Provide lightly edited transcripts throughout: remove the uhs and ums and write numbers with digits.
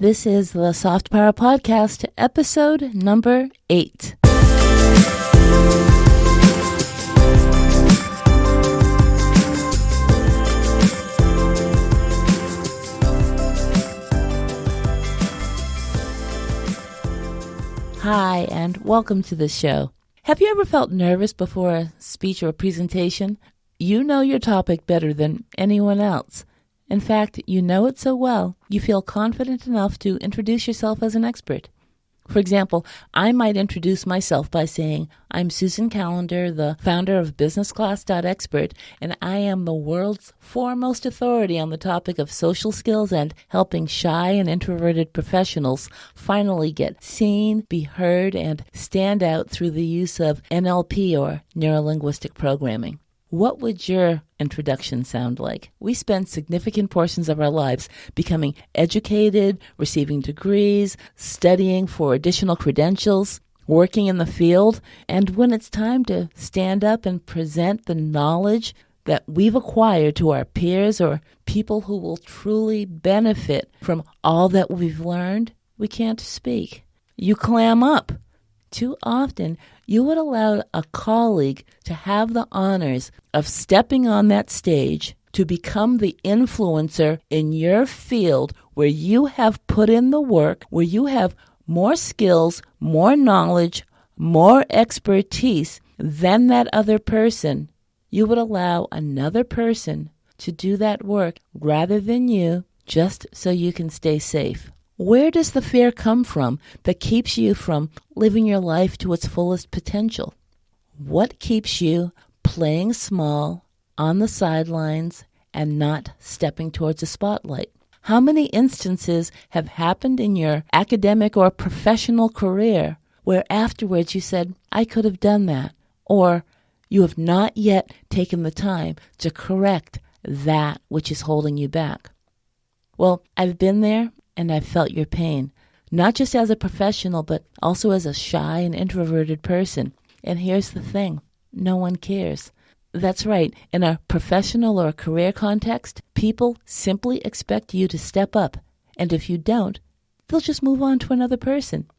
This is the Soft Power Podcast, episode number 8. Hi, and welcome to the show. Have you ever felt nervous before a speech or a presentation? You know your topic better than anyone else. In fact, you know it so well, you feel confident enough to introduce yourself as an expert. For example, I might introduce myself by saying, I'm Susan Callender, the founder of businessclass.expert, and I am the world's foremost authority on the topic of social skills and helping shy and introverted professionals finally get seen, be heard, and stand out through the use of NLP or neuro-linguistic programming. What would your introduction sound like? We spend significant portions of our lives becoming educated, receiving degrees, studying for additional credentials, working in the field, and when it's time to stand up and present the knowledge that we've acquired to our peers or people who will truly benefit from all that we've learned, we can't speak. You clam up. Too often, you would allow a colleague to have the honors of stepping on that stage to become the influencer in your field where you have put in the work, where you have more skills, more knowledge, more expertise than that other person. You would allow another person to do that work rather than you, just so you can stay safe. Where does the fear come from that keeps you from living your life to its fullest potential? What keeps you playing small, on the sidelines, and not stepping towards a spotlight? How many instances have happened in your academic or professional career where afterwards you said, I could have done that, or you have not yet taken the time to correct that which is holding you back? Well, I've been there. And I've felt your pain, not just as a professional, but also as a shy and introverted person. And here's the thing, no one cares. That's right, in a professional or career context, people simply expect you to step up. And if you don't, they'll just move on to another person.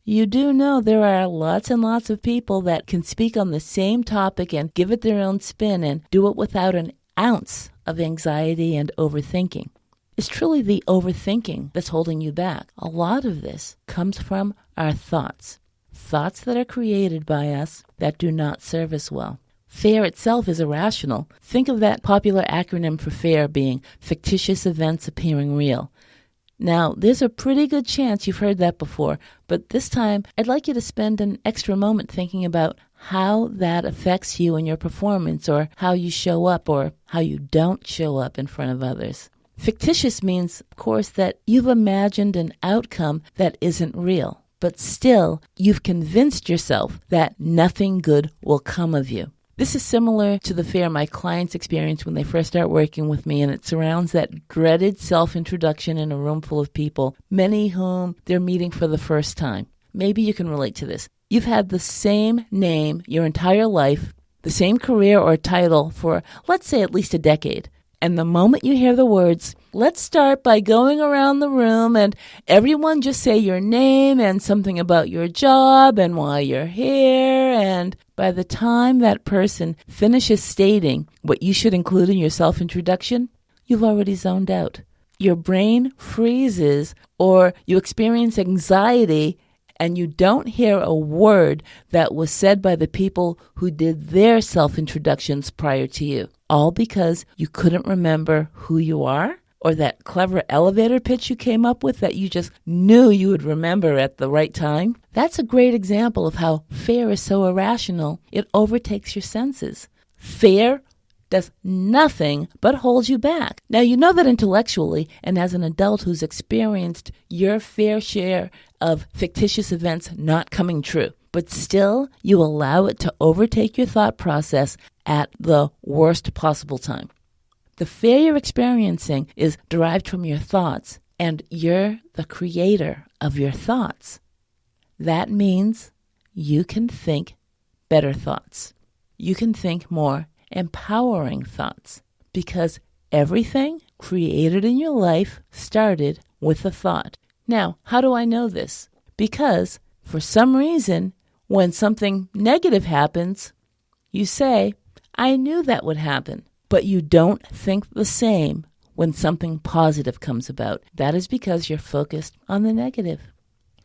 You do know there are lots and lots of people that can speak on the same topic and give it their own spin and do it without an ounce of anxiety and overthinking. It's truly the overthinking that's holding you back. A lot of this comes from our thoughts that are created by us that do not serve us well. Fear itself is irrational. Think of that popular acronym for fear being fictitious events appearing real. Now, there's a pretty good chance you've heard that before, but this time I'd like you to spend an extra moment thinking about how that affects you in your performance, or how you show up, or how you don't show up in front of others. Fictitious means, of course, that you've imagined an outcome that isn't real, but still you've convinced yourself that nothing good will come of you. This is similar to the fear my clients experience when they first start working with me, and it surrounds that dreaded self-introduction in a room full of people, many whom they're meeting for the first time. Maybe you can relate to this. You've had the same name your entire life, the same career or title for, let's say, at least a decade. And the moment you hear the words, let's start by going around the room and everyone just say your name and something about your job and why you're here. And by the time that person finishes stating what you should include in your self-introduction, you've already zoned out. Your brain freezes, or you experience anxiety, and you don't hear a word that was said by the people who did their self-introductions prior to you. All because you couldn't remember who you are, or that clever elevator pitch you came up with that you just knew you would remember at the right time. That's a great example of how fear is so irrational, it overtakes your senses. Fear does nothing but hold you back. Now, you know that intellectually, and as an adult who's experienced your fair share of fictitious events not coming true, but still you allow it to overtake your thought process at the worst possible time. The fear you're experiencing is derived from your thoughts, and you're the creator of your thoughts. That means you can think better thoughts. You can think more empowering thoughts, because everything created in your life started with a thought. Now, how do I know this? Because for some reason, when something negative happens, you say, I knew that would happen. But you don't think the same when something positive comes about. That is because you're focused on the negative.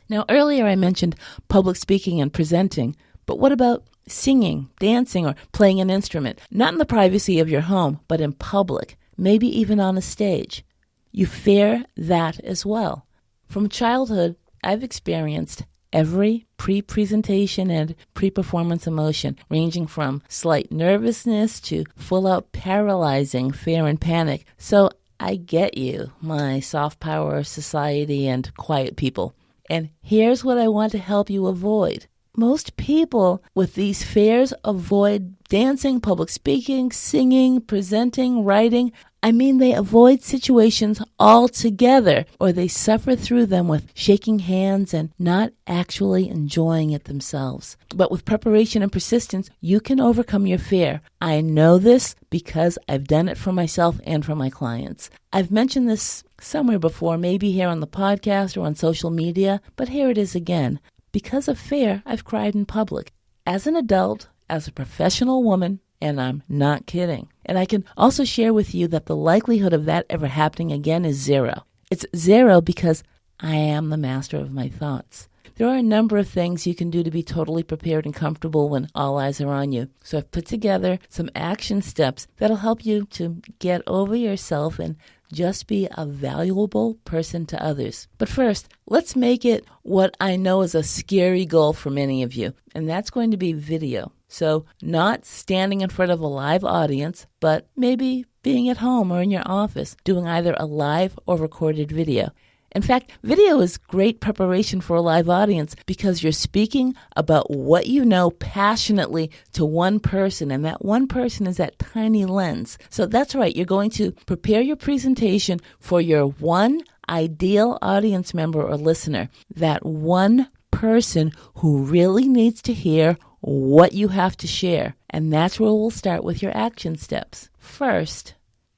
Now, earlier I mentioned public speaking and presenting, but what about singing, dancing, or playing an instrument? Not in the privacy of your home, but in public, maybe even on a stage. You fear that as well. From childhood, I've experienced every pre-presentation and pre-performance emotion, ranging from slight nervousness to full-out paralyzing fear and panic. So I get you, my soft power society and quiet people. And here's what I want to help you avoid. Most people with these fears avoid dancing, public speaking, singing, presenting, writing. They avoid situations altogether, or they suffer through them with shaking hands and not actually enjoying it themselves. But with preparation and persistence, you can overcome your fear. I know this because I've done it for myself and for my clients. I've mentioned this somewhere before, maybe here on the podcast or on social media, but here it is again. Because of fear, I've cried in public. As an adult, as a professional woman, and I'm not kidding. And I can also share with you that the likelihood of that ever happening again is zero. It's zero because I am the master of my thoughts. There are a number of things you can do to be totally prepared and comfortable when all eyes are on you. So I've put together some action steps that'll help you to get over yourself and just be a valuable person to others. But first, let's make it what I know is a scary goal for many of you, and that's going to be video. So not standing in front of a live audience, but maybe being at home or in your office, doing either a live or recorded video. In fact, video is great preparation for a live audience because you're speaking about what you know passionately to one person, and that one person is that tiny lens. So that's right, you're going to prepare your presentation for your one ideal audience member or listener, that one person who really needs to hear what you have to share. And that's where we'll start with your action steps. First,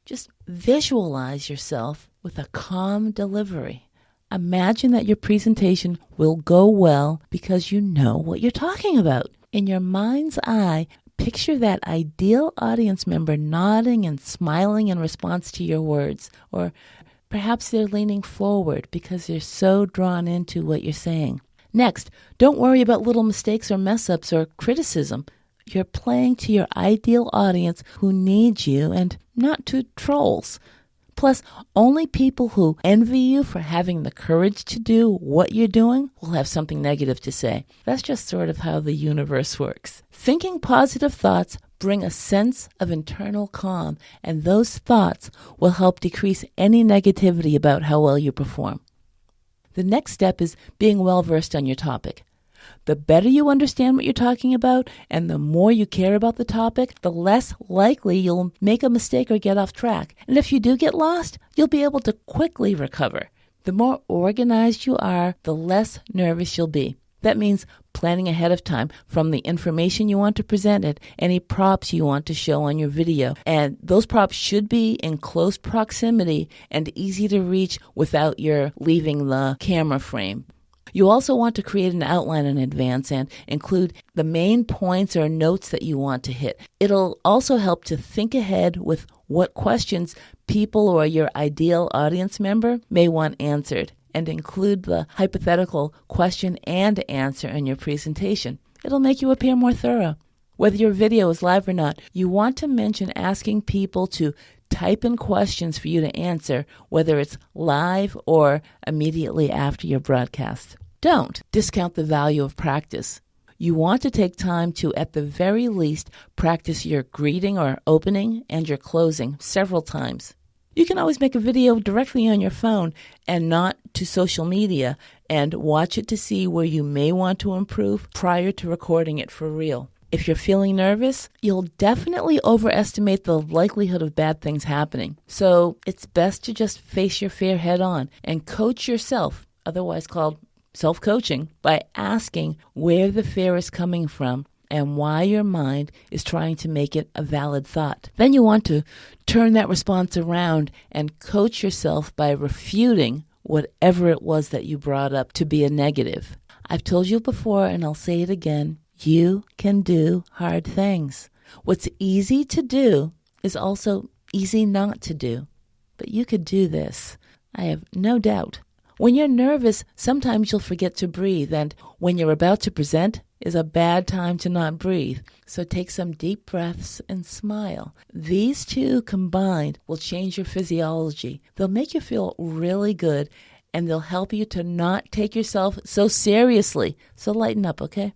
just visualize yourself with a calm delivery. Imagine that your presentation will go well because you know what you're talking about. In your mind's eye, picture that ideal audience member nodding and smiling in response to your words, or perhaps they're leaning forward because they're so drawn into what you're saying. Next, don't worry about little mistakes or mess-ups or criticism. You're playing to your ideal audience who needs you and not to trolls. Plus, only people who envy you for having the courage to do what you're doing will have something negative to say. That's just sort of how the universe works. Thinking positive thoughts bring a sense of internal calm, and those thoughts will help decrease any negativity about how well you perform. The next step is being well-versed on your topic. The better you understand what you're talking about and the more you care about the topic, the less likely you'll make a mistake or get off track. And if you do get lost, you'll be able to quickly recover. The more organized you are, the less nervous you'll be. That means planning ahead of time from the information you want to present it, any props you want to show on your video. And those props should be in close proximity and easy to reach without your leaving the camera frame. You also want to create an outline in advance and include the main points or notes that you want to hit. It'll also help to think ahead with what questions people or your ideal audience member may want answered, and include the hypothetical question and answer in your presentation. It'll make you appear more thorough. Whether your video is live or not, you want to mention asking people to type in questions for you to answer, whether it's live or immediately after your broadcast. Don't discount the value of practice. You want to take time to, at the very least, practice your greeting or opening and your closing several times. You can always make a video directly on your phone and not to social media and watch it to see where you may want to improve prior to recording it for real. If you're feeling nervous, you'll definitely overestimate the likelihood of bad things happening. So it's best to just face your fear head on and coach yourself, otherwise called self-coaching, by asking where the fear is coming from and why your mind is trying to make it a valid thought. Then you want to turn that response around and coach yourself by refuting whatever it was that you brought up to be a negative. I've told you before, and I'll say it again, you can do hard things. What's easy to do is also easy not to do. But you could do this. I have no doubt. When you're nervous, sometimes you'll forget to breathe, and when you're about to present is a bad time to not breathe. So take some deep breaths and smile. These two combined will change your physiology. They'll make you feel really good, and they'll help you to not take yourself so seriously. So lighten up, okay?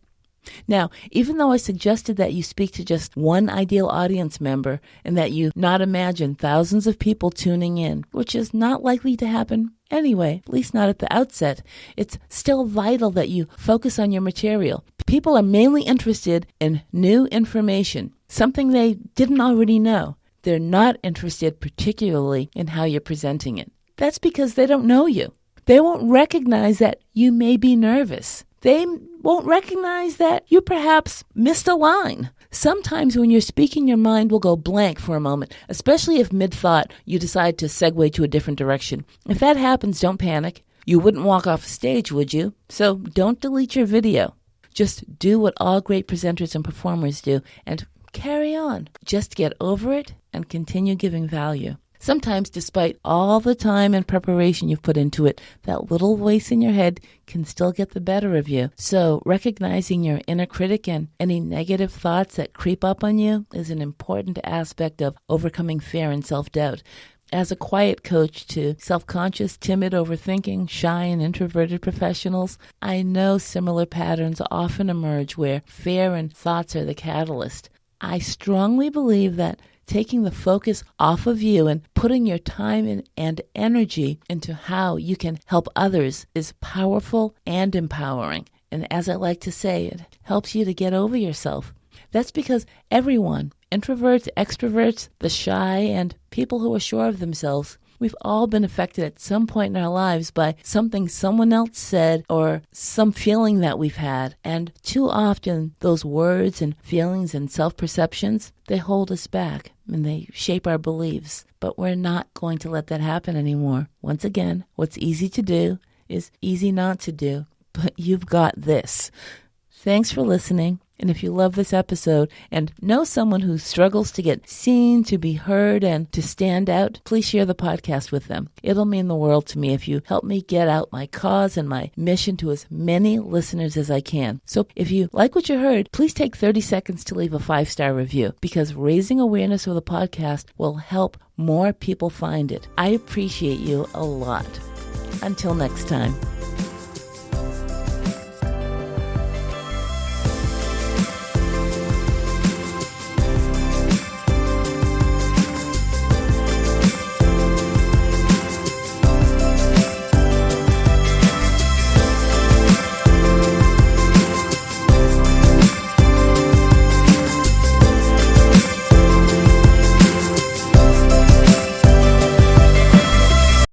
Now, even though I suggested that you speak to just one ideal audience member and that you not imagine thousands of people tuning in, which is not likely to happen anyway, at least not at the outset, it's still vital that you focus on your material. People are mainly interested in new information, something they didn't already know. They're not interested particularly in how you're presenting it. That's because they don't know you. They won't recognize that you may be nervous. They won't recognize that you perhaps missed a line. Sometimes when you're speaking, your mind will go blank for a moment, especially if mid-thought you decide to segue to a different direction. If that happens, don't panic. You wouldn't walk off stage, would you? So don't delete your video. Just do what all great presenters and performers do and carry on. Just get over it and continue giving value. Sometimes, despite all the time and preparation you've put into it, that little voice in your head can still get the better of you. So recognizing your inner critic and any negative thoughts that creep up on you is an important aspect of overcoming fear and self-doubt. As a quiet coach to self-conscious, timid, overthinking, shy, and introverted professionals, I know similar patterns often emerge where fear and thoughts are the catalyst. I strongly believe that taking the focus off of you and putting your time and energy into how you can help others is powerful and empowering. And as I like to say, it helps you to get over yourself. That's because everyone, introverts, extroverts, the shy, and people who are sure of themselves, we've all been affected at some point in our lives by something someone else said or some feeling that we've had. And too often, those words and feelings and self-perceptions, they hold us back and they shape our beliefs. But we're not going to let that happen anymore. Once again, what's easy to do is easy not to do. But you've got this. Thanks for listening. And if you love this episode and know someone who struggles to get seen, to be heard, and to stand out, please share the podcast with them. It'll mean the world to me if you help me get out my cause and my mission to as many listeners as I can. So if you like what you heard, please take 30 seconds to leave a 5-star review, because raising awareness of the podcast will help more people find it. I appreciate you a lot. Until next time.